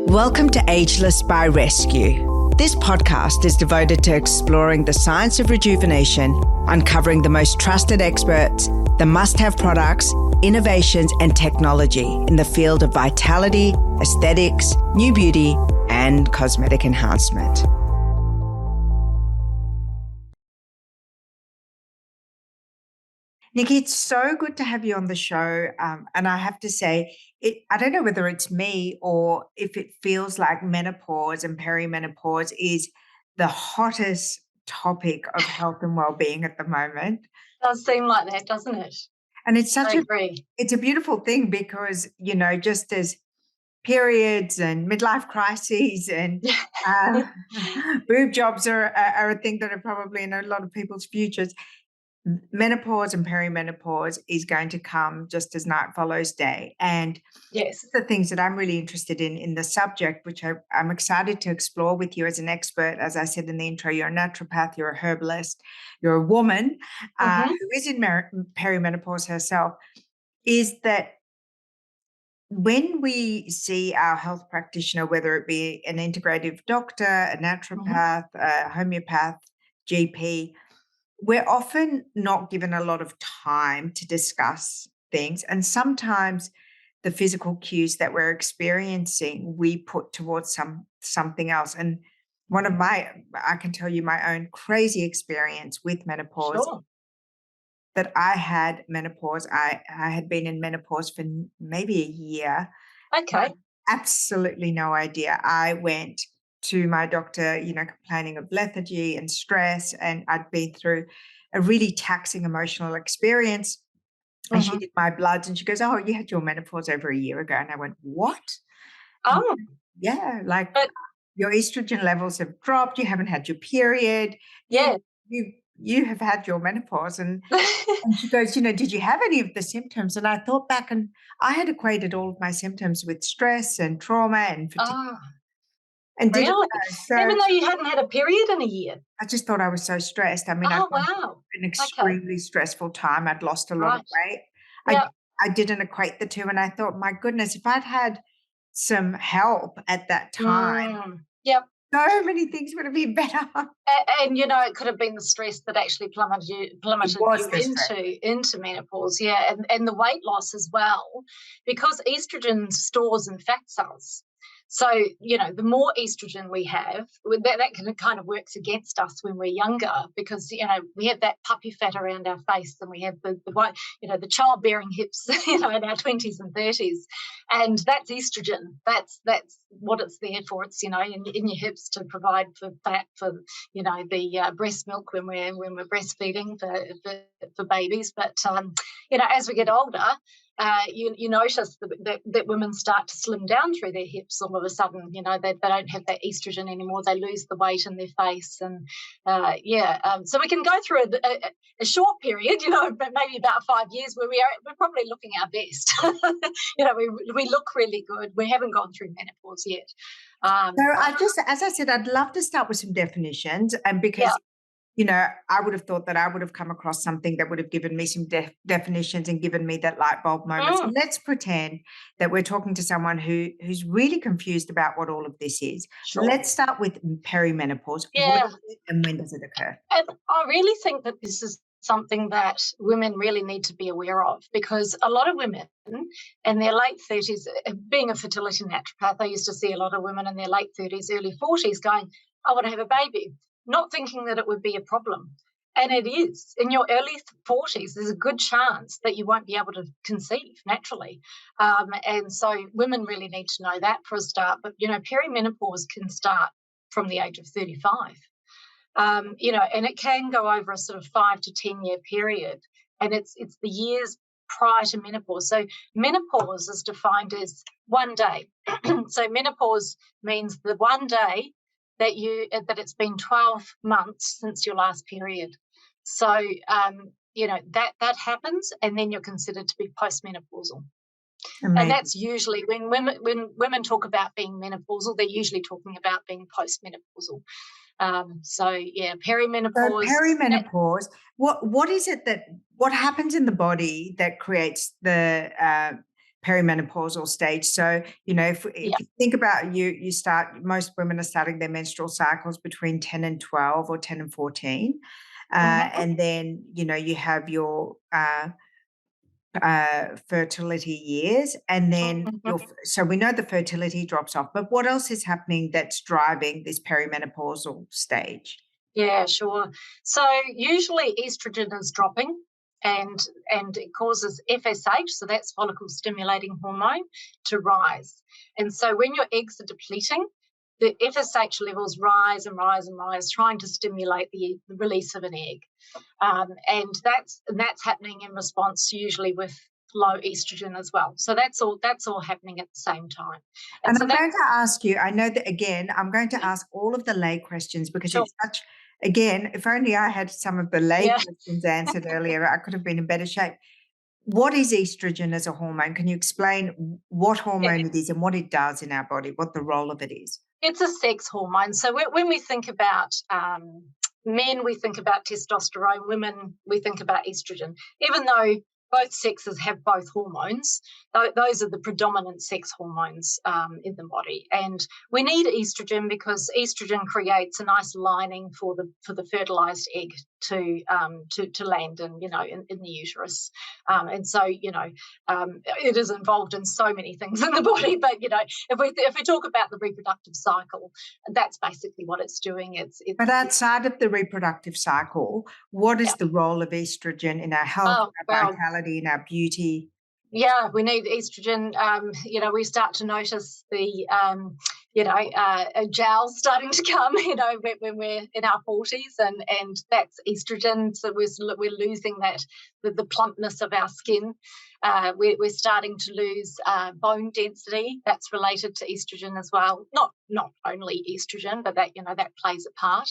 Welcome to Ageless by Rescu. This podcast is devoted to exploring the science of rejuvenation, uncovering the most trusted experts, the must-have products, innovations, and technology in the field of vitality, aesthetics, new beauty, and cosmetic enhancement. Nikki, it's so good to have you on the show. And I have to say, I don't know whether it's me or if it feels like menopause and perimenopause is the hottest topic of health and well-being at the moment. Does seem like that, doesn't it? And it's I agree. It's a beautiful thing because, just as periods and midlife crises and boob jobs are a thing that are probably in a lot of people's futures. Menopause and perimenopause is going to come just as night follows day. And yes, the things that I'm really interested in the subject, which I'm excited to explore with you as an expert. As I said in the intro, you're a naturopath, you're a herbalist, you're a woman who is in perimenopause herself, is that when we see our health practitioner, whether it be an integrative doctor, a naturopath, a homeopath, GP, we're often not given a lot of time to discuss things. And sometimes the physical cues that we're experiencing, we put towards something else. And I can tell you my own crazy experience with menopause. Sure. That I had menopause. I had been in menopause for maybe a year. Okay. Absolutely no idea. I went to my doctor, complaining of lethargy and stress, and I'd been through a really taxing emotional experience. And she did my bloods and she goes, "Oh, you had your menopause over a year ago." And I went, "What?" Oh, yeah, but your estrogen levels have dropped. You haven't had your period. yeah. You have had your menopause. And she goes, "Did you have any of the symptoms?" And I thought back, and I had equated all of my symptoms with stress and trauma and fatigue. And didn't really? know. So Even though you hadn't had a period in a year? I just thought I was so stressed. I mean, I'd Oh, gone through wow. an extremely stressful time. I'd lost a lot of weight. Yep. I didn't equate the two. And I thought, my goodness, if I'd had some help at that time, Yep. so many things would have been better. And it could have been the stress that actually plummeted you into menopause, and the weight loss as well, because estrogen stores in fat cells. So, the more estrogen we have, that kind of works against us when we're younger, because, we have that puppy fat around our face, and we have the childbearing hips, in our 20s and 30s. And that's estrogen. That's what it's there for. It's, in your hips to provide for fat for, the breast milk when we're breastfeeding for babies. But, as we get older, you notice that women start to slim down through their hips all of a sudden. They don't have that estrogen anymore. They lose the weight in their face. And, so we can go through a short period, but maybe about 5 years where we're probably looking our best. We look really good. We haven't gone through menopause yet. So as I said, I'd love to start with some definitions, and because I would have thought that I would have come across something that would have given me some definitions and given me that light bulb moment. So let's pretend that we're talking to someone who's really confused about what all of this is. Sure. Let's start with perimenopause. Yeah. What is it and when does it occur? And I really think that this is something that women really need to be aware of, because a lot of women in their late 30s, being a fertility naturopath, I used to see a lot of women in their late 30s, early 40s going, "I want to have a baby," not thinking that it would be a problem. And it is. In your early 40s, there's a good chance that you won't be able to conceive naturally. And so women really need to know that for a start. But, perimenopause can start from the age of 35. And it can go over a sort of 5 to 10 year period. And it's the years prior to menopause. So menopause is defined as one day. So menopause means the one day that it's been 12 months since your last period. So, that happens, and then you're considered to be postmenopausal. Amazing. And that's usually when women talk about being menopausal, they're usually talking about being postmenopausal. Perimenopause. So perimenopause. What is it what happens in the body that creates the perimenopausal stage. So, if you think about most women are starting their menstrual cycles between 10 and 12 or 10 and 14. And then, you have your fertility years, and then so we know the fertility drops off, but what else is happening that's driving this perimenopausal stage? Yeah, sure. So usually estrogen is dropping, and it causes FSH, so that's follicle stimulating hormone, to rise. And so when your eggs are depleting, the FSH levels rise and rise and rise, trying to stimulate the release of an egg. And that's happening in response usually with low estrogen as well. So that's all happening at the same time. And so I'm going to ask you, I know that again, I'm going to ask all of the lay questions because it's such, again, if only I had some of the lay questions answered earlier, I could have been in better shape. What is estrogen as a hormone? Can you explain what hormone it is and what it does in our body, what the role of it is? It's a sex hormone. So when we think about men, we think about testosterone. Women, we think about estrogen. Even though both sexes have both hormones, those are the predominant sex hormones in the body. And we need estrogen because estrogen creates a nice lining for the fertilized egg to land in the uterus. And so it is involved in so many things in the body. But if we talk about the reproductive cycle, that's basically what it's doing. But outside of the reproductive cycle, what is the role of estrogen in our health, our vitality, in our beauty? Yeah, we need estrogen. We start to notice the jowls starting to come, when we're in our 40s, and that's estrogen. So we're losing the plumpness of our skin. We're starting to lose bone density. That's related to estrogen as well. Not only estrogen, but that plays a part.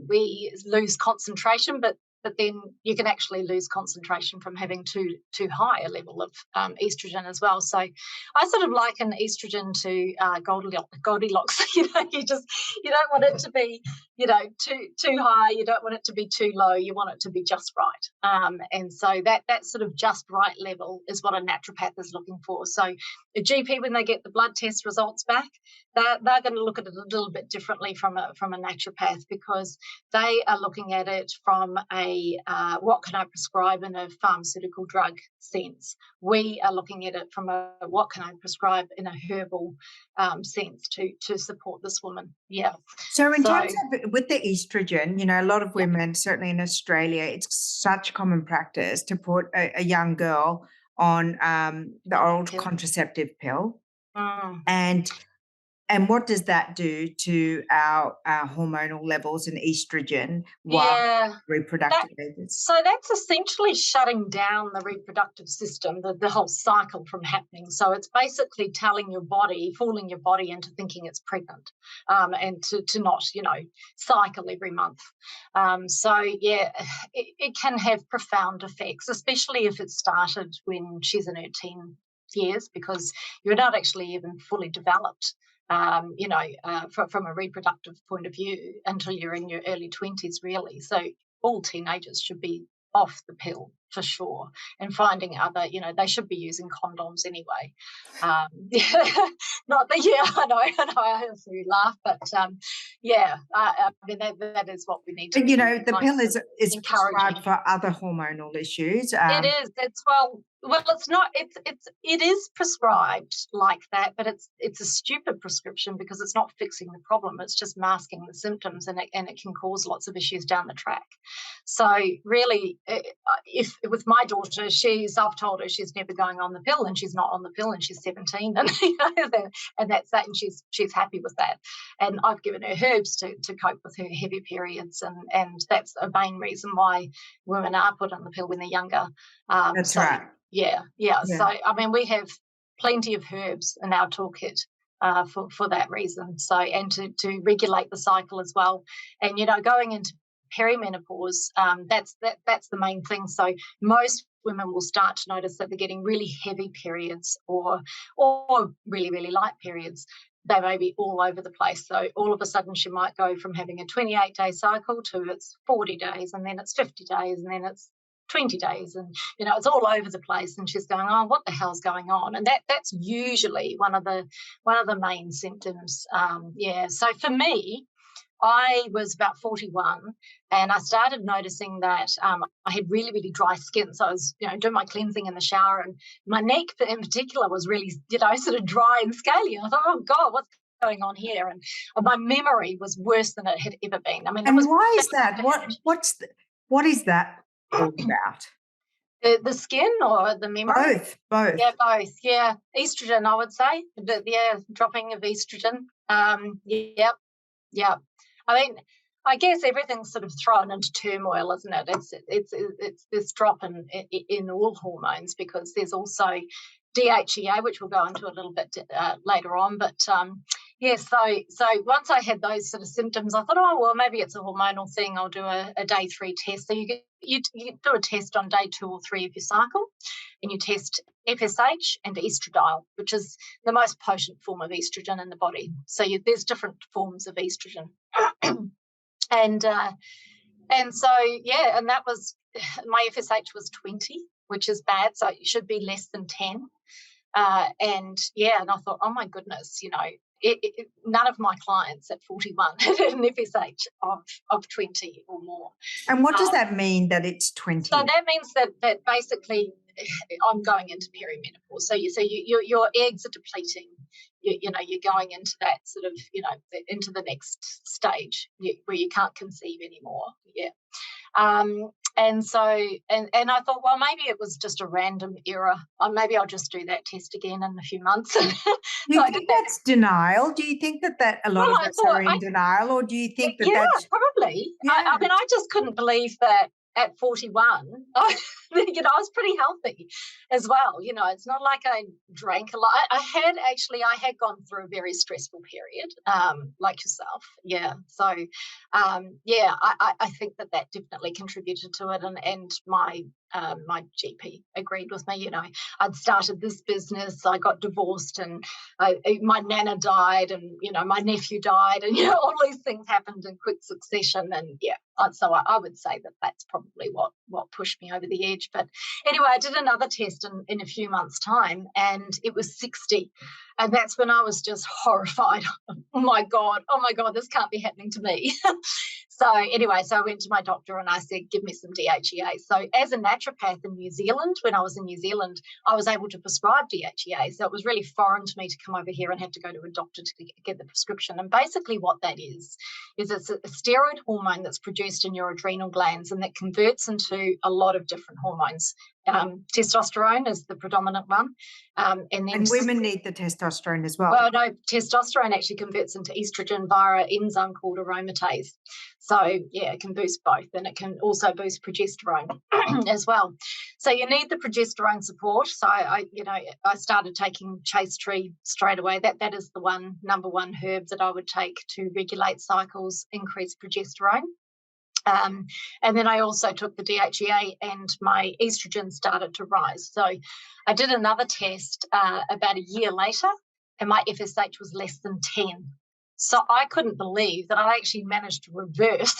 We lose concentration, but then you can actually lose concentration from having too high a level of estrogen as well. So I sort of liken estrogen to Goldilocks. You don't want it to be too high. You don't want it to be too low. You want it to be just right. And so that sort of just right level is what a naturopath is looking for. So a GP, when they get the blood test results back, they're going to look at it a little bit differently from a naturopath, because they are looking at it from what can I prescribe in a pharmaceutical drug sense. We are looking at it from a what can I prescribe in a herbal sense to support this woman. Yeah. So in terms of with the estrogen, a lot of women, certainly in Australia, it's such common practice to put a young girl on the old contraceptive pill. And what does that do to our hormonal levels and estrogen while reproductive ages? So that's essentially shutting down the reproductive system, the whole cycle from happening. So it's basically telling your body, fooling your body into thinking it's pregnant, and to not, cycle every month. It can have profound effects, especially if it started when she's in her teen years, because you're not actually even fully developed. From a reproductive point of view until you're in your early 20s, really. So all teenagers should be off the pill for sure, and finding other, they should be using condoms anyway. I know, I have to laugh, but I mean, that is what we need to do. But, the pill is prescribed for other hormonal issues. It is. It's not. It is prescribed like that, but it's a stupid prescription because it's not fixing the problem. It's just masking the symptoms, and it can cause lots of issues down the track. So really, if with my daughter, I've told her she's never going on the pill, and she's not on the pill, and she's 17, and and that's that, and she's happy with that. And I've given her herbs to cope with her heavy periods, and that's a main reason why women are put on the pill when they're younger. That's right. Yeah. So, I mean, we have plenty of herbs in our toolkit for that reason. So, and to regulate the cycle as well. And, going into perimenopause, that's the main thing. So most women will start to notice that they're getting really heavy periods or really, really light periods. They may be all over the place. So all of a sudden she might go from having a 28-day cycle to it's 40 days, and then it's 50 days, and then it's 20 days, and it's all over the place, and she's going, oh, what the hell's going on? And that's usually one of the main symptoms. So for me, I was about 41, and I started noticing that I had really, really dry skin. So I was, doing my cleansing in the shower, and my neck in particular was really, sort of dry and scaly. And I thought, oh God, what's going on here? And my memory was worse than it had ever been. I mean, and why is that? What is that all about? The skin or the memory? Both. Yeah, both. Yeah, estrogen, I would say. Dropping of estrogen. Yeah. I mean, I guess everything's sort of thrown into turmoil, isn't it? It's this drop in all hormones, because there's also DHEA, which we'll go into a little bit later on. But so once I had those sort of symptoms, I thought, oh well, maybe it's a hormonal thing. I'll do a day 3 test. So you do a test on day 2 or 3 of your cycle, and you test FSH and estradiol, which is the most potent form of estrogen in the body. So there's different forms of estrogen. And so and that was, my FSH was 20, which is bad, so it should be less than 10. And I thought, oh my goodness, none of my clients at 41 had an FSH of 20 or more. And what does that mean, that it's 20? So that means that basically I'm going into perimenopause. So your eggs are depleting. You're going into that sort of, into the next stage where you can't conceive anymore. Yeah. And so, and I thought, well, maybe it was just a random error. Maybe I'll just do that test again in a few months. Do you think that's denial? Do you think that a lot of us are in denial, or do you think that that's... probably. Yeah. I mean, I just couldn't believe that at 41, I was pretty healthy as well. It's not like I drank a lot. I had gone through a very stressful period, like yourself. Yeah. So, I think that definitely contributed to it. And my GP agreed with me. I'd started this business, I got divorced, and my nana died, and my nephew died, and all these things happened in quick succession. And so I would say that that's probably what pushed me over the edge. But anyway, I did another test in a few months' time, and it was 60, and that's when I was just horrified. Oh my God, this can't be happening to me. So anyway, I went to my doctor and I said, give me some DHEA. So as a naturopath in New Zealand, when I was in New Zealand, I was able to prescribe DHEA. So it was really foreign to me to come over here and have to go to a doctor to get the prescription. And basically what that is it's a steroid hormone that's produced in your adrenal glands, and that converts into a lot of different hormones. Testosterone is the predominant one. And women need the testosterone as well. Well, no, testosterone actually converts into estrogen via an enzyme called aromatase. So, it can boost both, and it can also boost progesterone as well. So you need the progesterone support. So I started taking chaste tree straight away. That is the number one herb that I would take to regulate cycles, increase progesterone. And then I also took the DHEA, and my estrogen started to rise. So I did another test about a year later, and my FSH was less than 10. So I couldn't believe that I actually managed to reverse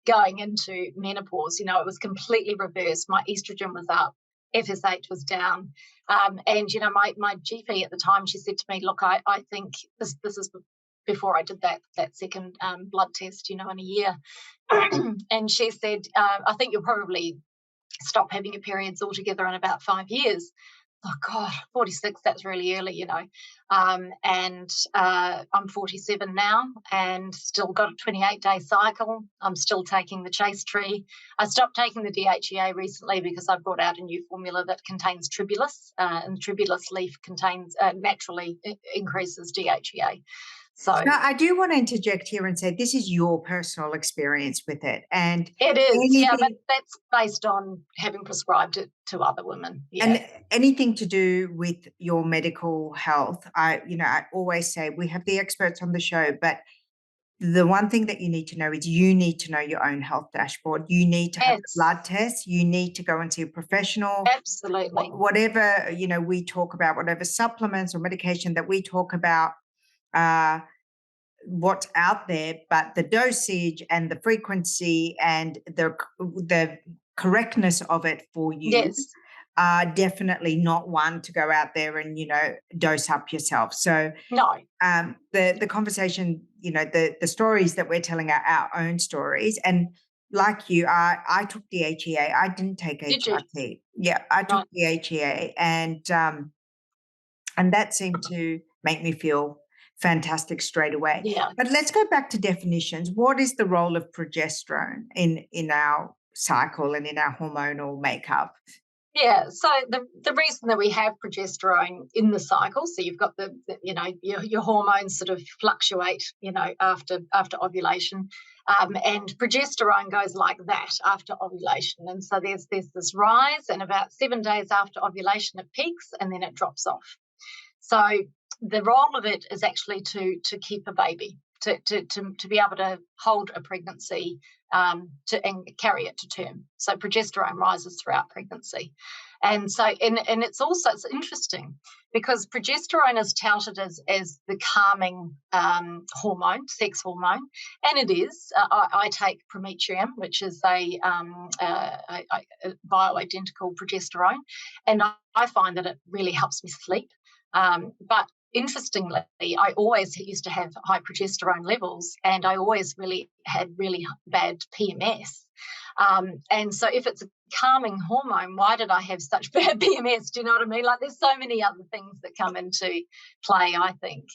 going into menopause. It was completely reversed. My estrogen was up, FSH was down. And, my GP at the time, she said to me, look, I think this is before I did that second blood test, in a year. And she said, I think you'll probably stop having your periods altogether in about 5 years. Oh, God, 46, that's really early, and I'm 47 now and still got a 28-day cycle. I'm still taking the chaste tree. I stopped taking the DHEA recently because I brought out a new formula that contains tribulus, and tribulus leaf naturally increases DHEA. So now, I do want to interject here and say this is your personal experience with it. And it is, but that's based on having prescribed it to other women. Yeah. And anything to do with your medical health, I always say we have the experts on the show, but the one thing that you need to know is you need to know your own health dashboard. You need to have a blood test. You need to go and see a professional. Absolutely. Whatever, we talk about, whatever supplements or medication that we talk about, what's out there, but the dosage and the frequency and the correctness of it for you Yes. are definitely not one to go out there and, dose up yourself. So No. the conversation, the stories that we're telling are our own stories. And like you, I took DHEA. I didn't take Did you? HRT. Yeah, I took Right. DHEA, and that seemed to make me feel fantastic straight away. Yeah. But let's go back to definitions. What is the role of progesterone in our cycle and in our hormonal makeup? Yeah, so the reason that we have progesterone in the cycle, so you've got your hormones sort of fluctuate, after ovulation, and progesterone goes like that after ovulation, and so there's this rise, and about 7 days after ovulation it peaks, and then it drops off. So the role of it is actually to keep a baby, to be able to hold a pregnancy, and carry it to term. So progesterone rises throughout pregnancy, and so and it's interesting because progesterone is touted as the calming hormone, sex hormone, and it is. I take prometrium, which is a bioidentical progesterone, and I find that it really helps me sleep. But interestingly, I always used to have high progesterone levels, and I always had really bad PMS. And so, if it's a calming hormone, why did I have such bad PMS? Do you know what I mean? Like, there's so many other things that come into play, I think.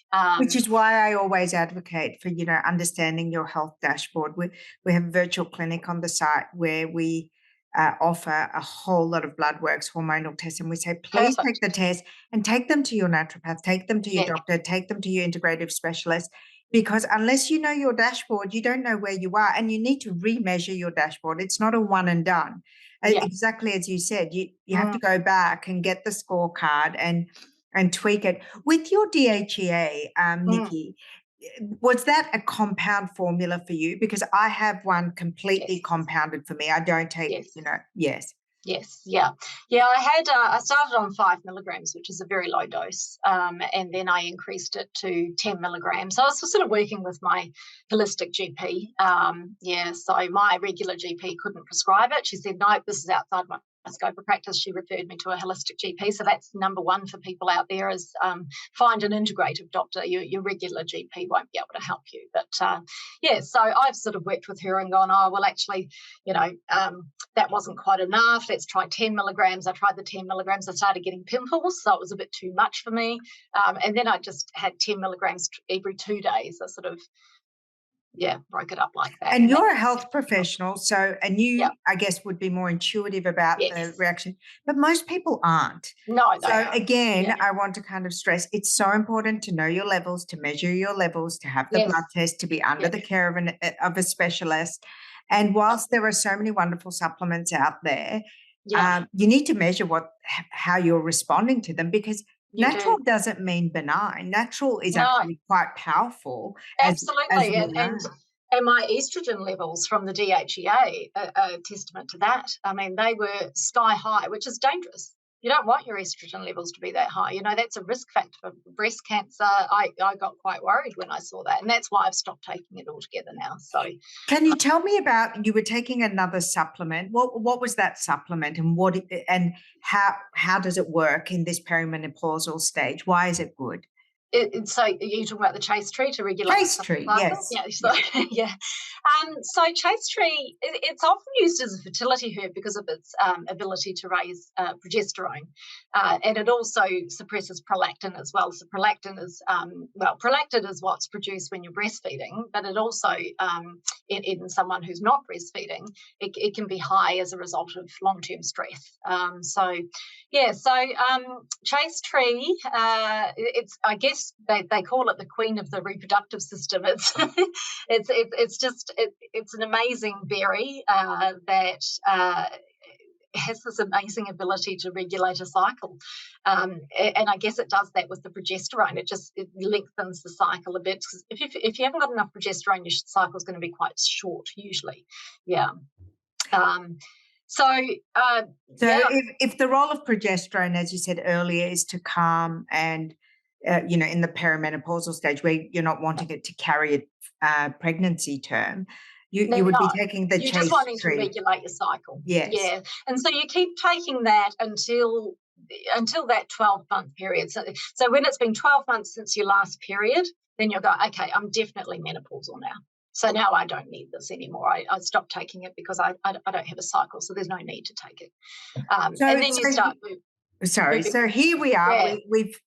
Which is why I always advocate for, understanding your health dashboard. We have a virtual clinic on the site where we offer a whole lot of blood works, hormonal tests, and we say, please take the test and take them to your naturopath, take them to your doctor, take them to your integrative specialist, because unless you know your dashboard, you don't know where you are, and you need to remeasure your dashboard. It's not a one and done. Exactly as you said, you have to go back and get the scorecard and tweak it. With your DHEA, Nikki, was that a compound formula for you? Because I have one completely compounded for me. I don't take, yes. Yes, yeah. I started on 5 milligrams, which is a very low dose, and then I increased it to 10 milligrams. So I was sort of working with my holistic GP. So my regular GP couldn't prescribe it. She said, no, this is outside my scope of practice. She referred me to a holistic GP. So that's number one for people out there is find an integrative doctor. Your regular GP won't be able to help you. But so I've sort of worked with her and gone, oh, well, actually, that wasn't quite enough. Let's try 10 milligrams. I tried the 10 milligrams. I started getting pimples, so it was a bit too much for me. And then I just had 10 milligrams every 2 days. I sort of, broke it up like that. And you're a health professional, and you, I guess, would be more intuitive about the reaction, but most people aren't. No, so again, I want to kind of stress, it's so important to know your levels, to measure your levels, to have the blood test, to be under the care of a specialist. And whilst there are so many wonderful supplements out there, you need to measure how you're responding to them, because natural doesn't mean benign. Natural is actually quite powerful. Absolutely. And my estrogen levels from the DHEA are a testament to that. I mean, they were sky high, which is dangerous. You don't want your estrogen levels to be that high. That's a risk factor for breast cancer. I got quite worried when I saw that, and that's why I've stopped taking it altogether now. So, can you tell me about, you were taking another supplement? What was that supplement, and how does it work in this perimenopausal stage? Why is it good? So you're talking about the chaste tree to regulate chaste tree, yes. So chaste tree, it's often used as a fertility herb because of its ability to raise progesterone, and it also suppresses prolactin as well. So prolactin is what's produced when you're breastfeeding, but it also in someone who's not breastfeeding, it can be high as a result of long-term stress. Chaste tree, I guess they call it the queen of the reproductive system. It's it's an amazing berry that has this amazing ability to regulate a cycle, and I guess it does that with the progesterone. It lengthens the cycle a bit. If you haven't got enough progesterone, your cycle is going to be quite short usually. If the role of progesterone, as you said earlier, is to calm and in the perimenopausal stage where you're not wanting it to carry a pregnancy term, You would be No, taking the you're just chase wanting to tree. regulate your cycle. Yes. Yeah. And so you keep taking that until that 12-month period. So when it's been 12 months since your last period, then you'll go, okay, I'm definitely menopausal now. So now I don't need this anymore. I stopped taking it because I don't have a cycle, so there's no need to take it. And then you start Sorry. moving. So here we are. Yeah.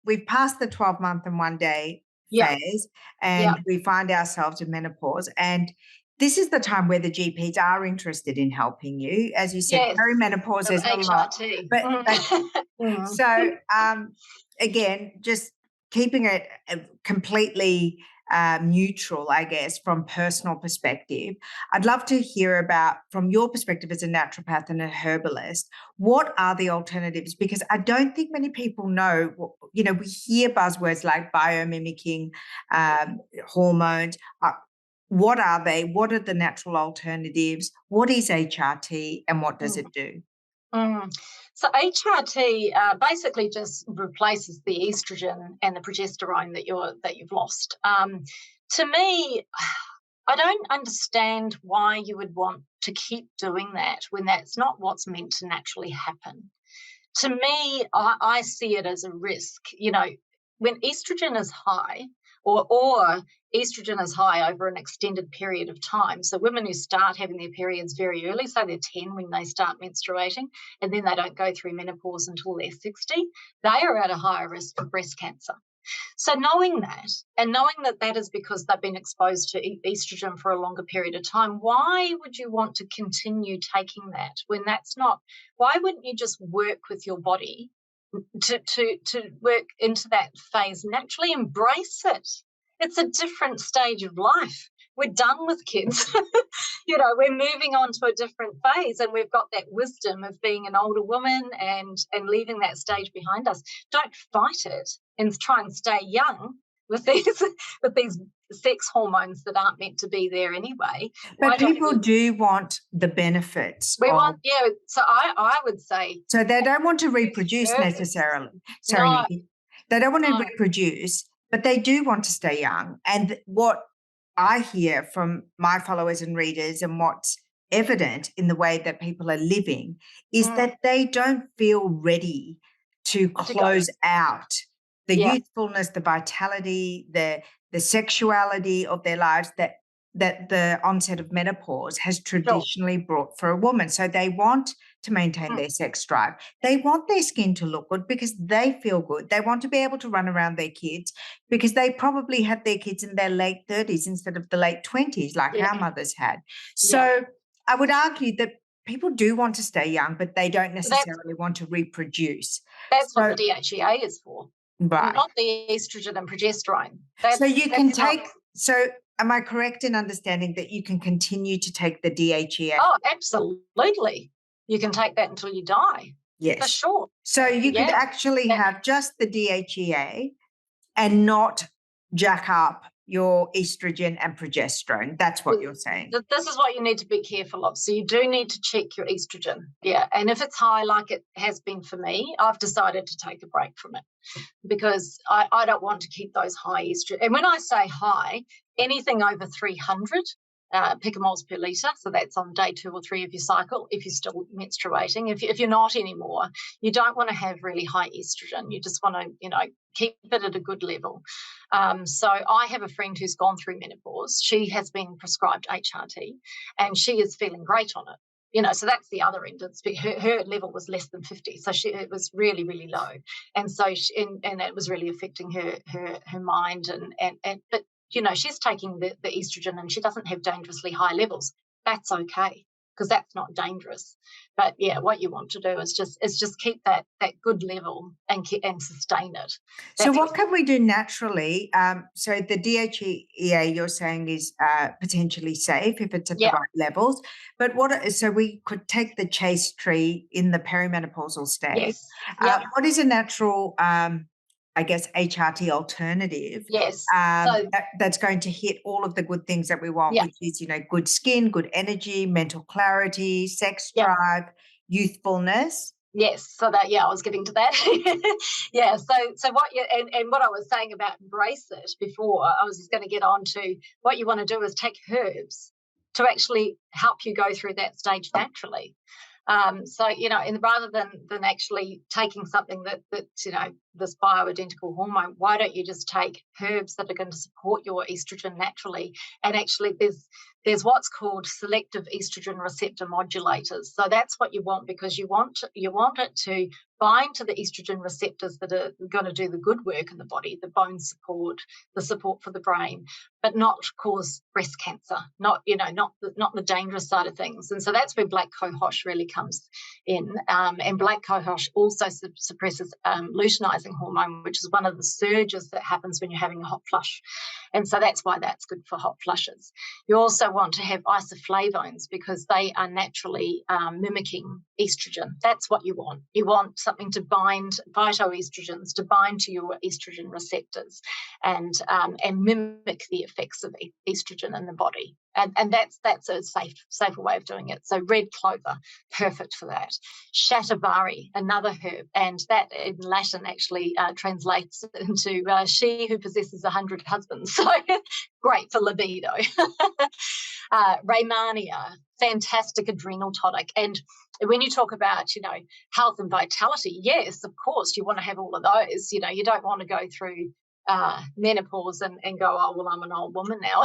We've passed the 12-month and 1 day Yeah. phase, and we find ourselves in menopause. And this is the time where the GPs are interested in helping you. As you said, Yes. perimenopause is a lot. HRT. But so again, just keeping it completely neutral, I guess, from personal perspective. I'd love to hear about, from your perspective as a naturopath and a herbalist, what are the alternatives? Because I don't think many people know, we hear buzzwords like biomimicking, hormones. What are they? What are the natural alternatives? What is HRT and what does it do? So HRT basically just replaces the estrogen and the progesterone that you've lost. To me, I don't understand why you would want to keep doing that when that's not what's meant to naturally happen. To me, I see it as a risk. When estrogen is high, or estrogen is high over an extended period of time. So women who start having their periods very early, so they're 10 when they start menstruating, and then they don't go through menopause until they're 60, they are at a higher risk for breast cancer. So knowing that, and knowing that that is because they've been exposed to estrogen for a longer period of time, why would you want to continue taking that when that's not? Why wouldn't you just work with your body to work into that phase naturally? Embrace it. It's a different stage of life. We're done with kids. We're moving on to a different phase, and we've got that wisdom of being an older woman and leaving that stage behind us. Don't fight it and try and stay young with these sex hormones that aren't meant to be there anyway. But people do want the benefits. So I would say. So they don't want to reproduce necessarily. Sorry, No. Nikki. They don't want to reproduce, but they do want to stay young. And what I hear from my followers and readers, and what's evident in the way that people are living, is that they don't feel ready to close out the youthfulness, the vitality, the sexuality of their lives that the onset of menopause has traditionally brought for a woman. So they want to maintain their sex drive. They want their skin to look good because they feel good. They want to be able to run around their kids because they probably had their kids in their late 30s instead of the late 20s like our mothers had. So I would argue that people do want to stay young, but they don't necessarily want to reproduce. That's what the DHEA is for. Right. Not the estrogen and progesterone. So you can take, so am I correct in understanding that you can continue to take the DHEA? Oh, absolutely. You can take that until you die. Yes. For sure. So you could actually have just the DHEA and not jack up your estrogen and progesterone. That's what you're saying. This is what you need to be careful of. So you do need to check your estrogen. Yeah. And if it's high, like it has been for me, I've decided to take a break from it because I don't want to keep those high estrogen. And when I say high, anything over 300 picomoles per litre, so that's on day 2 or 3 of your cycle if you're still menstruating. If you're not anymore, you don't want to have really high estrogen. You just want to, keep it at a good level. So I have a friend who's gone through menopause. She has been prescribed HRT and she is feeling great on it. So that's the other end. Her level was less than 50, so it was really, really low, and so and it was really affecting her mind but she's taking the estrogen and she doesn't have dangerously high levels. That's okay because that's not dangerous. But what you want to do is just keep that good level and sustain it. So what can we do naturally? So the DHEA you're saying is potentially safe if it's at the right levels. But so we could take the chase tree in the perimenopausal stage. Yes. What is a natural I guess HRT alternative that's going to hit all of the good things that we want, which is, good skin, good energy, mental clarity, sex drive, youthfulness. Yes. So that, I was getting to that. So what and what I was saying about embrace it before, I was just going to get on to what you want to do is take herbs to actually help you go through that stage naturally. So, and rather than actually taking something that's, this bioidentical hormone, why don't you just take herbs that are going to support your estrogen naturally? And actually there's what's called selective estrogen receptor modulators. So that's what you want, because you want it to bind to the estrogen receptors that are going to do the good work in the body, the bone support, the support for the brain, but not cause breast cancer, not the dangerous side of things. And so that's where black cohosh really comes in. And black cohosh also suppresses luteinizing hormone, which is one of the surges that happens when you're having a hot flush. And so that's why that's good for hot flushes. You also want to have isoflavones, because they are naturally mimicking estrogen. That's what you want. You want something to bind, phytoestrogens, to bind to your estrogen receptors and mimic the effects of estrogen in the body. And that's a safer way of doing it. So red clover, perfect for that. Shatavari, another herb, and that in Latin actually translates into she who possesses 100 husbands. So great for libido. Raymannia, fantastic adrenal tonic. And when you talk about, health and vitality, yes, of course, you want to have all of those. You don't want to go through menopause and go, oh, well, I'm an old woman now.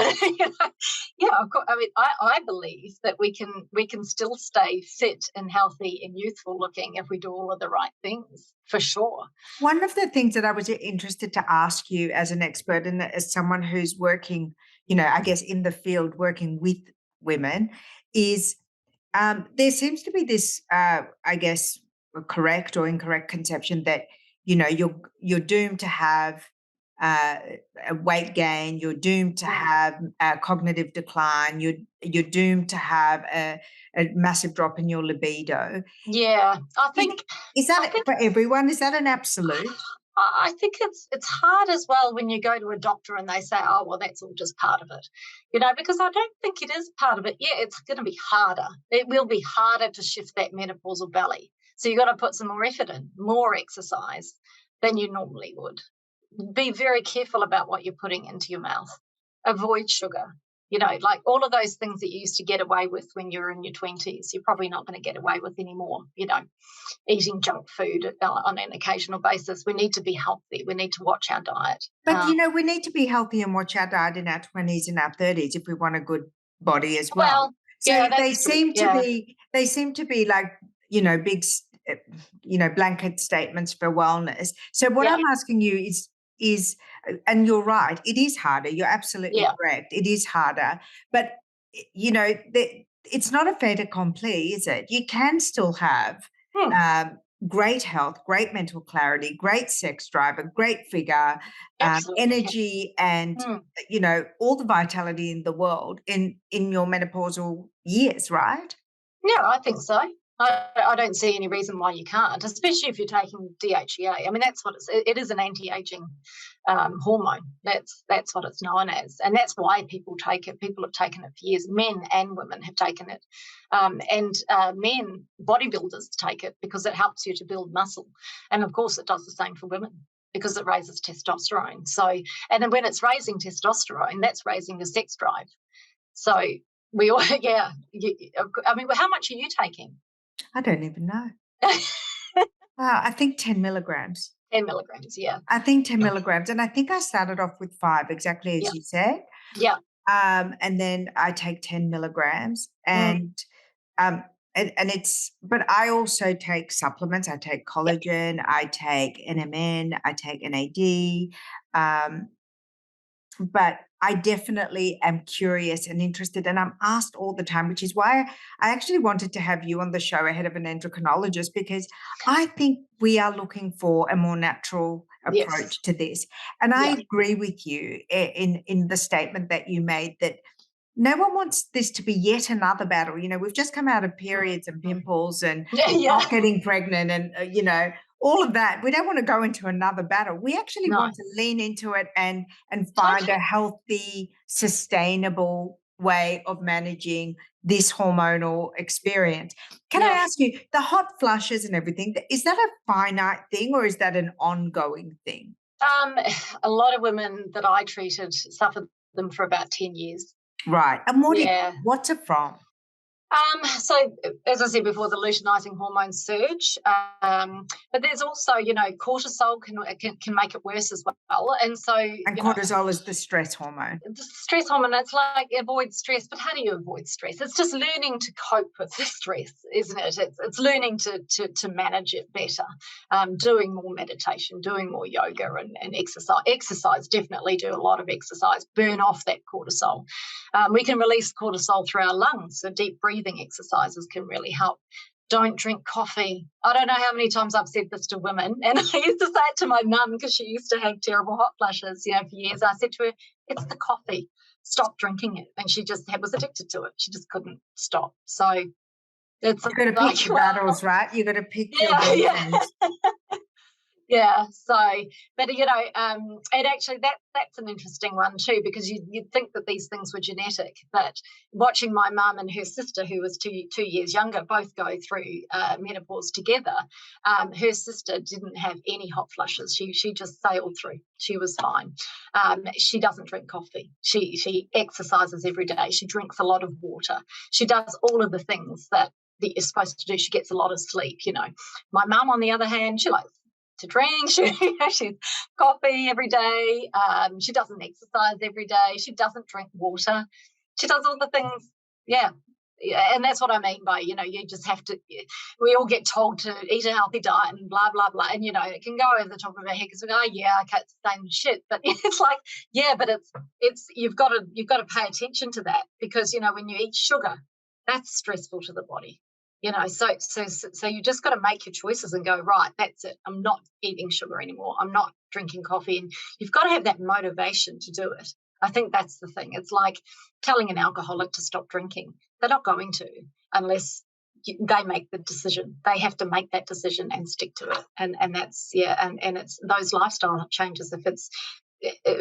Yeah, of course. I mean, I believe that we can still stay fit and healthy and youthful looking if we do all of the right things, for sure. One of the things that I was interested to ask you as an expert and as someone who's working, I guess in the field working with women is there seems to be this, I guess, correct or incorrect conception that, you're doomed to have a weight gain, you're doomed to have a cognitive decline, you're doomed to have a massive drop in your libido. Yeah, I think for everyone? Is that an absolute? I think it's hard as well when you go to a doctor and they say, oh, well, that's all just part of it, because I don't think it is part of it. Yeah, it's going to be harder. It will be harder to shift that menopausal belly. So you've got to put some more effort in, more exercise than you normally would. Be very careful about what you're putting into your mouth. Avoid sugar. Like all of those things that you used to get away with when you were in your 20s, you're probably not going to get away with anymore. Eating junk food on an occasional basis. We need to be healthy. We need to watch our diet. But, we need to be healthy and watch our diet in our 20s and our 30s if we want a good body as well. So yeah, they seem to be like, big, blanket statements for wellness. So what I'm asking you is, and you're right, it is harder. You're absolutely correct. It is harder. But, it's not a fait accompli, is it? You can still have great health, great mental clarity, great sex drive, a great figure, energy, and all the vitality in the world in your menopausal years, right? Yeah, I think so. I don't see any reason why you can't, especially if you're taking DHEA. I mean, that's what it is, an anti-aging hormone. That's what it's known as, and that's why people take it. People have taken it for years. Men and women have taken it, and men bodybuilders take it because it helps you to build muscle, and of course, it does the same for women because it raises testosterone. So, and then when it's raising testosterone, that's raising the sex drive. So we all, I mean, how much are you taking? I don't even know. I think 10 milligrams. 10 milligrams, yeah. I think 10 milligrams. And I think I started off with 5, exactly as you said. Yeah. And then I take 10 milligrams and it's, but I also take supplements. I take collagen, I take NMN, I take NAD. But I definitely am curious and interested, and I'm asked all the time, which is why I actually wanted to have you on the show ahead of an endocrinologist, because I think we are looking for a more natural approach to this. And I agree with you in the statement that you made that no one wants this to be yet another battle. We've just come out of periods and pimples and not getting pregnant and, all of that. We don't want to go into another battle. We actually want to lean into it and find a healthy, sustainable way of managing this hormonal experience. Can I ask you, the hot flushes and everything, is that a finite thing or is that an ongoing thing? A lot of women that I treated suffered them for about 10 years. Right. And Yeah. what's it from? So as I said before, the luteinizing hormones surge, but there's also, cortisol can make it worse as well. And so, And cortisol is the stress hormone. the stress hormone, it's like avoid stress, but how do you avoid stress? It's just learning to cope with the stress, isn't it? It's learning to manage it better, doing more meditation, doing more yoga and exercise. Exercise, definitely do a lot of exercise, burn off that cortisol. We can release cortisol through our lungs, so deep breathing exercises can really help. Don't drink coffee. I don't know how many times I've said this to women, and I used to say it to my mum because she used to have terrible hot flushes, for years. I said to her, "It's the coffee. Stop drinking it." And she just was addicted to it. She just couldn't stop. So it's You've got to pick your battles, right? You've got to pick your demons. Yeah. So, but and actually that's an interesting one too, because you'd think that these things were genetic. But watching my mum and her sister, who was two years younger, both go through menopause together, her sister didn't have any hot flushes. She just sailed through. She was fine. She doesn't drink coffee. She exercises every day. She drinks a lot of water. She does all of the things that you're supposed to do. She gets a lot of sleep. My mum, on the other hand, she likes to drink. She's coffee every day. She doesn't exercise every day. She doesn't drink water. She does all the things. Yeah. And that's what I mean by, you just have to, we all get told to eat a healthy diet and blah, blah, blah. And, it can go over the top of our head because we go, oh, yeah, okay, it's the same shit. But it's like, yeah, but it's you've got to pay attention to that because, when you eat sugar, that's stressful to the body. So you just got to make your choices and go, right, that's it. I'm not eating sugar anymore. I'm not drinking coffee. And you've got to have that motivation to do it. I think that's the thing. It's like telling an alcoholic to stop drinking. They're not going to unless they make the decision. They have to make that decision and stick to it. And that's, and it's those lifestyle changes. If it's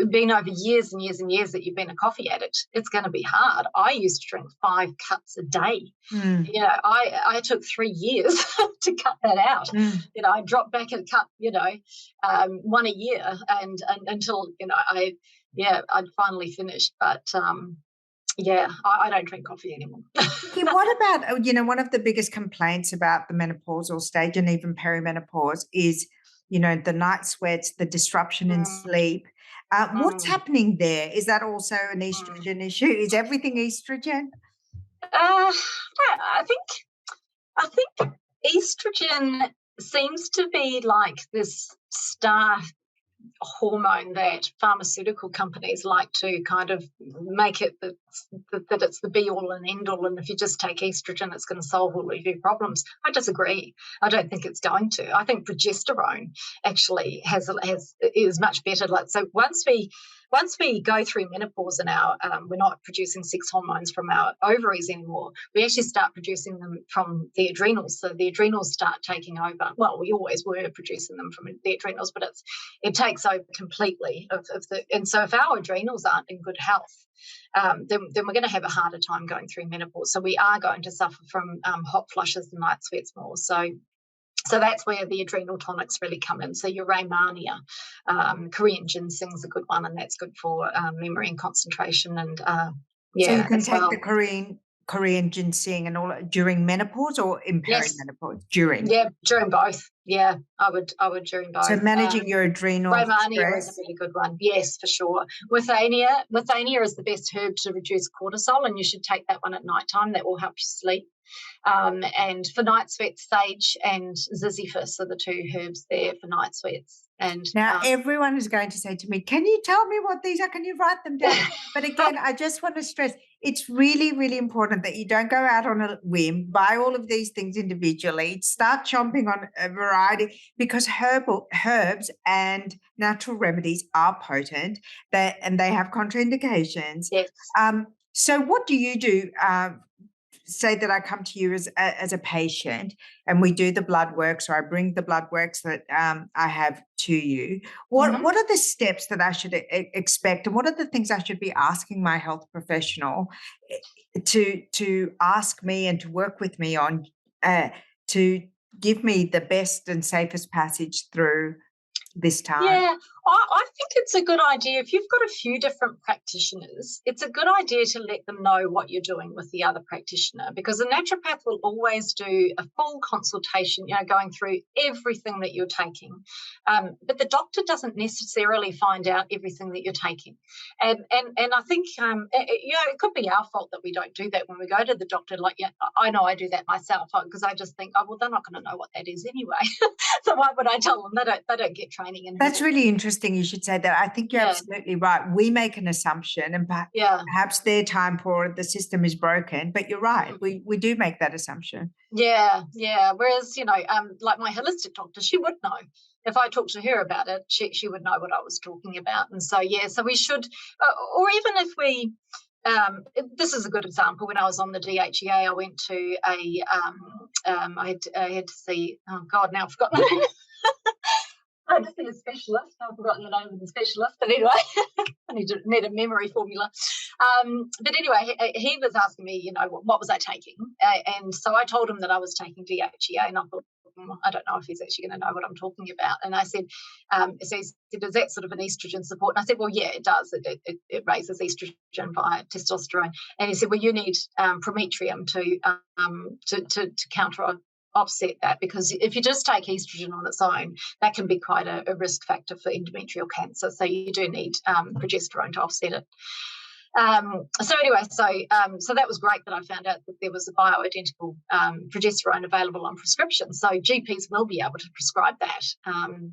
been over years and years and years that you've been a coffee addict, it's going to be hard. I used to drink 5 cups a day. I took 3 years to cut that out. I dropped back a cup, one a year, and until I'd finally finished. But I don't drink coffee anymore. What about one of the biggest complaints about the menopausal stage and even perimenopause is the night sweats, the disruption in sleep. What's happening there? Is that also an estrogen issue? Is everything estrogen? I think estrogen seems to be like this star hormone that pharmaceutical companies like to kind of make it that it's the be all and end all, and if you just take estrogen it's going to solve all of your problems. I disagree. I don't think it's going to. I think progesterone actually is much better. So once we go through menopause and we're not producing sex hormones from our ovaries anymore, we actually start producing them from the adrenals. So the adrenals start taking over. Well, we always were producing them from the adrenals, but it takes over completely. And so if our adrenals aren't in good health, then we're going to have a harder time going through menopause. So we are going to suffer from hot flushes and night sweats more. So that's where the adrenal tonics really come in. So your Raymania, Korean ginseng's a good one, and that's good for memory and concentration. And so you can take the Korean ginseng and all during menopause or in perimenopause? During. Yeah, during both. Yeah, I would during both. So managing your adrenal Raymania is a really good one. Yes, for sure. Withania is the best herb to reduce cortisol, and you should take that one at night time. That will help you sleep. And for night sweats, sage and ziziphus are the 2 herbs there for night sweats. And now everyone is going to say to me, can you tell me what these are? Can you write them down? But again, I just want to stress, it's really, really important that you don't go out on a whim, buy all of these things individually, start chomping on a variety, because herbs and natural remedies are potent and they have contraindications. Yes. So what do you do? Say that I come to you as a patient and we do the blood work. So I bring the blood works that I have to you. What are the steps that I should expect, and what are the things I should be asking my health professional to ask me and to work with me on to give me the best and safest passage through this time? Yeah, I think it's a good idea. If you've got a few different practitioners, it's a good idea to let them know what you're doing with the other practitioner, because a naturopath will always do a full consultation, going through everything that you're taking. But the doctor doesn't necessarily find out everything that you're taking. And I think, it could be our fault that we don't do that when we go to the doctor. Like, I know I do that myself, because I just think, well, they're not going to know what that is anyway. So why would I tell them? They don't get training in That's really interesting. You should say that. I think you're absolutely right. We make an assumption, and perhaps their time poor, the system is broken. But you're right. We do make that assumption. Yeah. Whereas, like my holistic doctor, she would know. If I talked to her about it, she would know what I was talking about. And so, so we should, or even if we, this is a good example. When I was on the DHEA, I went to I had to see, oh God, now I've forgotten the name. I had to see a specialist. I've forgotten the name of the specialist, but anyway, I need a memory formula. But anyway, he was asking me, what was I taking? And so I told him that I was taking DHEA, and I thought, I don't know if he's actually going to know what I'm talking about. And I said, so he said, is that sort of an estrogen support? And I said, well, yeah, it does. It raises estrogen via testosterone. And he said, well, you need prometrium to counter offset that, because if you just take estrogen on its own, that can be quite a risk factor for endometrial cancer. So you do need progesterone to offset it. So that was great that I found out that there was a bioidentical progesterone available on prescription. So GPs will be able to prescribe that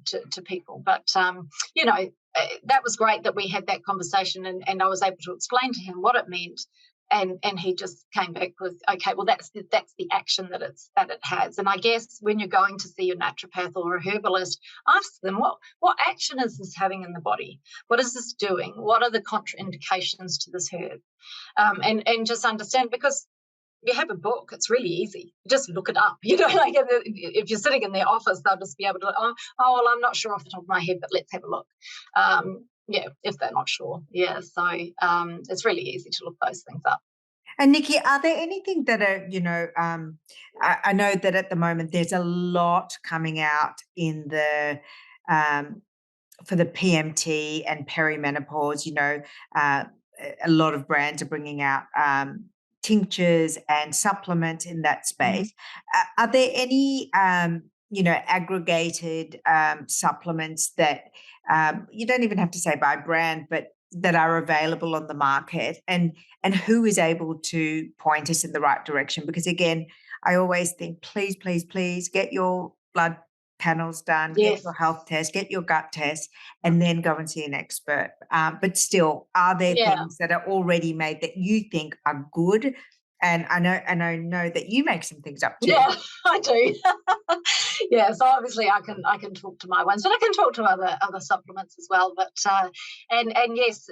to people. But, that was great that we had that conversation, and I was able to explain to him what it meant. And he just came back with, okay, well, that's the action that it has. And I guess when you're going to see a naturopath or a herbalist, ask them what action is this having in the body? What is this doing? What are the contraindications to this herb? And just understand, because you have a book, it's really easy. You just look it up. Like if you're sitting in their office, they'll just be able to, well, I'm not sure off the top of my head, but let's have a look. If they're not sure. So it's really easy to look those things up. And Nikki, are there anything that are, I know that at the moment there's a lot coming out in the for the PMT and perimenopause. A lot of brands are bringing out tinctures and supplements in that space. Are there any aggregated supplements that you don't even have to say by brand, but that are available on the market, and who is able to point us in the right direction? Because again, I always think, please get your blood panels done, get your health test, get your gut test, and then go and see an expert. But still, are there things that are already made that you think are good? And I know that you make some things up too. Yeah, I do. So obviously I can talk to my ones, but I can talk to other supplements as well. But and yes,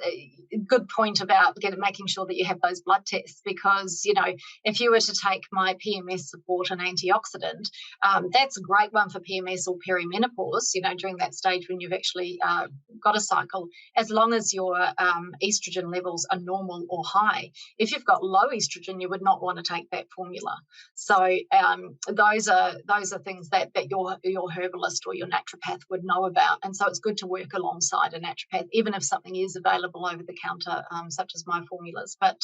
good point about making sure that you have those blood tests, because if you were to take my PMS support and antioxidant, that's a great one for PMS or perimenopause. During that stage when you've actually got a cycle, as long as your estrogen levels are normal or high. If you've got low estrogen, you would not want to take that formula. So those are things that your herbalist or your naturopath would know about, and so it's good to work alongside a naturopath, even if something is available over the counter, such as my formulas. But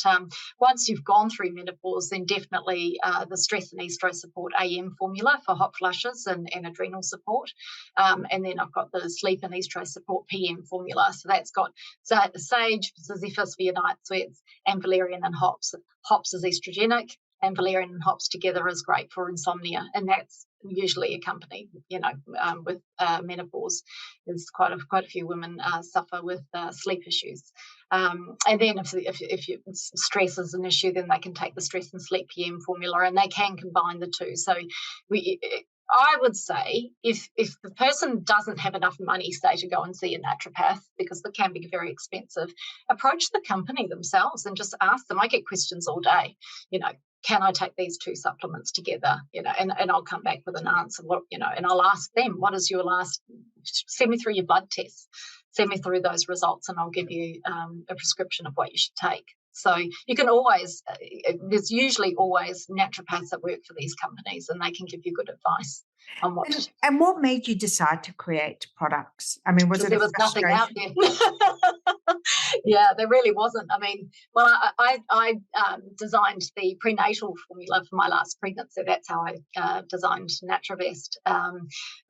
once you've gone through menopause, then definitely the stress and estro support AM formula for hot flushes and adrenal support, and then I've got the sleep and estro support PM formula. So that's got sage, ziziphus for your night sweats, and valerian and hops. Hops is estrogenic, and valerian and hops together is great for insomnia, and that's usually accompanied, with menopause. There's quite a few women suffer with sleep issues, and then if stress is an issue, then they can take the stress and sleep PM formula, and they can combine the two. So I would say if the person doesn't have enough money, say, to go and see a naturopath, because they can be very expensive, approach the company themselves and just ask them. I get questions all day, can I take these two supplements together? And I'll come back with an answer. And I'll ask them, what is your last? Send me through your blood tests. Send me through those results, and I'll give you a prescription of what you should take. So you can always, there's usually always naturopaths that work for these companies, and they can give you good advice on what to do. And what made you decide to create products? I mean, was it There was nothing out there. Yeah, there really wasn't. I mean, well, I designed the prenatal formula for my last pregnancy. That's how I designed NaturoBest.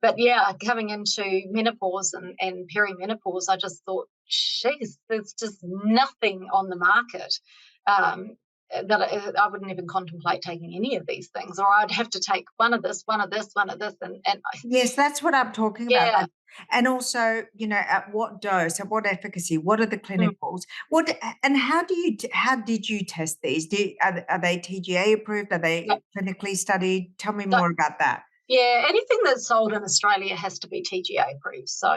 But yeah, coming into menopause and perimenopause, I just thought, geez, there's just nothing on the market that I wouldn't even contemplate taking any of these things, or I'd have to take one of this, one of this, one of this, and yes, that's what I'm talking about. yeah. And also, at what dose, at what efficacy, what are the clinicals? And how did you test these? Are they TGA approved? Are they clinically studied? Tell me more about that. Yeah, anything that's sold in Australia has to be TGA approved. So,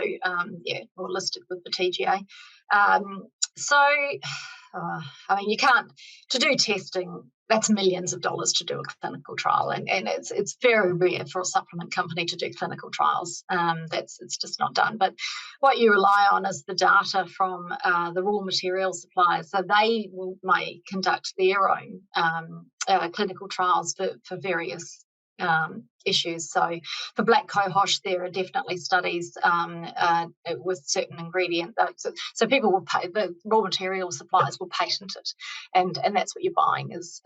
or listed with the TGA. I mean, you can't, to do testing, that's millions of dollars to do a clinical trial. And it's very rare for a supplement company to do clinical trials. It's just not done. But what you rely on is the data from the raw material suppliers. So they may conduct their own clinical trials for various issues. So for black cohosh, there are definitely studies with certain ingredients. So people will pay, the raw material suppliers will patent it, and that's what you're buying is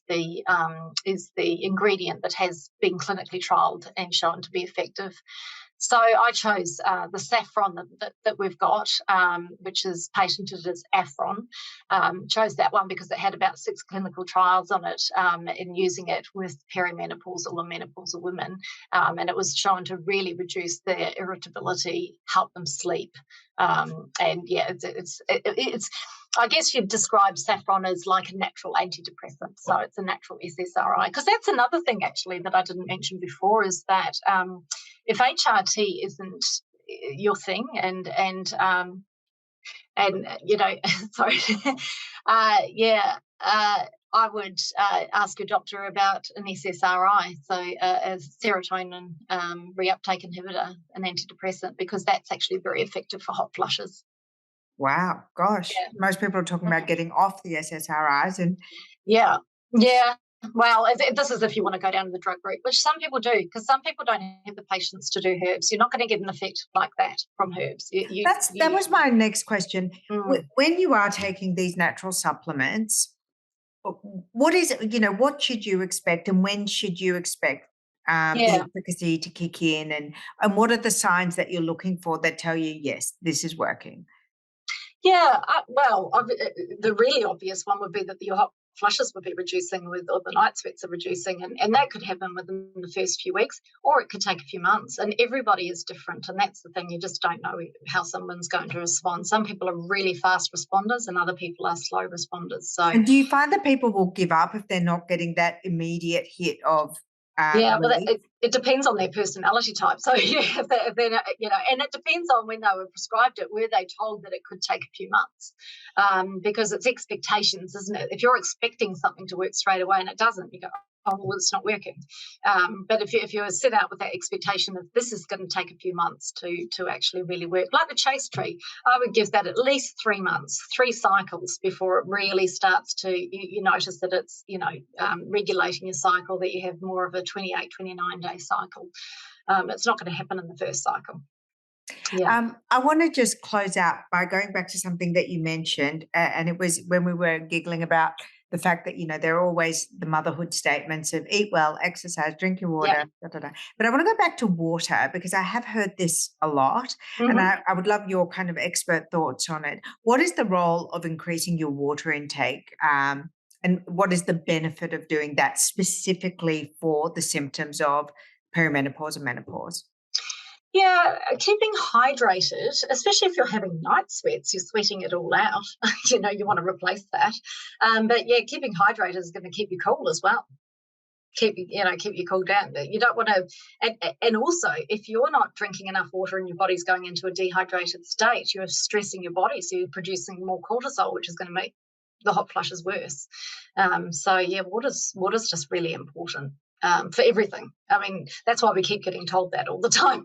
the ingredient that has been clinically trialled and shown to be effective. So I chose the saffron that we've got, which is patented as Affron. Chose that one because it had about 6 clinical trials on it in using it with perimenopausal and menopausal women, and it was shown to really reduce their irritability, help them sleep, and yeah, it's I guess you'd describe saffron as like a natural antidepressant. So it's a natural SSRI. Because that's another thing, actually, that I didn't mention before, is that if HRT isn't your thing and sorry, I would ask your doctor about an SSRI, so a serotonin reuptake inhibitor, an antidepressant, because that's actually very effective for hot flushes. Wow, gosh. Yeah. Most people are talking about getting off the SSRIs and yeah. Well, this is if you want to go down the drug route, which some people do, because some people don't have the patience to do herbs. You're not going to get an effect like that from herbs. That was my next question. When you are taking these natural supplements, what is it, what should you expect, and when should you expect the efficacy to kick in, and what are the signs that you're looking for that tell you, yes, this is working? Yeah, the really obvious one would be that your hot flushes would be reducing or the night sweats are reducing, and that could happen within the first few weeks, or it could take a few months, and everybody is different, and that's the thing, you just don't know how someone's going to respond. Some people are really fast responders and other people are slow responders. So, and do you find that people will give up if they're not getting that immediate hit of it depends on their personality type. So if they're and it depends on when they were prescribed it. Were they told that it could take a few months? Because it's expectations, isn't it? If you're expecting something to work straight away and it doesn't, you go, oh, well, it's not working. But if you set out with that expectation of this is going to take a few months to actually really work, like the chase tree, I would give that at least 3 months, 3 cycles before it really starts to, you notice that it's, regulating your cycle, that you have more of a 28, 29-day cycle. It's not going to happen in the first cycle. Yeah. I want to just close out by going back to something that you mentioned, and it was when we were giggling about the fact that, there are always the motherhood statements of eat well, exercise, drink your water, But I want to go back to water because I have heard this a lot, and I would love your kind of expert thoughts on it. What is the role of increasing your water intake, and what is the benefit of doing that specifically for the symptoms of perimenopause and menopause? Yeah, keeping hydrated, especially if you're having night sweats, you're sweating it all out. You want to replace that. But yeah, keeping hydrated is going to keep you cool as well. Keep you cool down. You don't want to, and also if you're not drinking enough water and your body's going into a dehydrated state, you're stressing your body, so you're producing more cortisol, which is going to the hot flush is worse. So yeah, water's just really important for everything. I mean, that's why we keep getting told that all the time.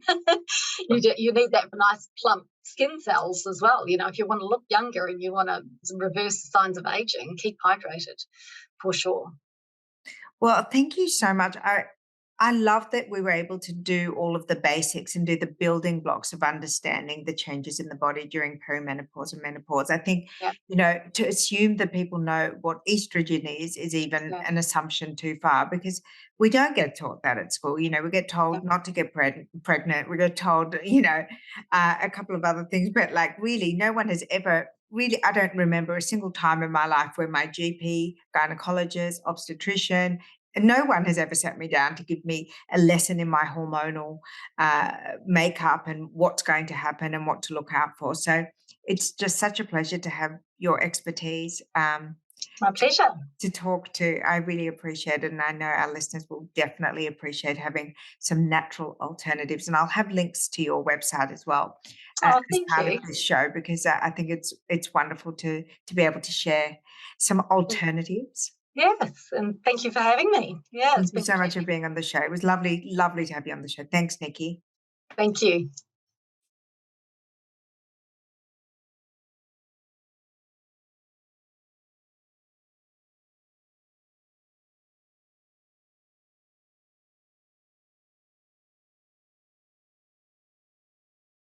You need that for nice plump skin cells as well. You know, if you want to look younger and you want to reverse the signs of aging, keep hydrated for sure. Well, thank you so much. I love that we were able to do all of the basics and do the building blocks of understanding the changes in the body during perimenopause and menopause. I think, Yeah, to assume that people know what estrogen is even yeah, an assumption too far, because we don't get taught that at school. We get yeah, told not to get pregnant. We get told, a couple of other things, but like really, no one has ever really, I don't remember a single time in my life where my GP, gynecologist, obstetrician, and no one has ever sat me down to give me a lesson in my hormonal makeup and what's going to happen and what to look out for. So it's just such a pleasure to have your expertise my pleasure. to talk to. I really appreciate it. And I know our listeners will definitely appreciate having some natural alternatives. And I'll have links to your website as well Oh, as thank part of you. this show, because I think it's wonderful to be able to share some alternatives. Yes, and thank you for having me. Yeah, it's Thank you been so a much for pleasure. being on the show. It was lovely, lovely to have you on the show. Thanks, Nikki. Thank you.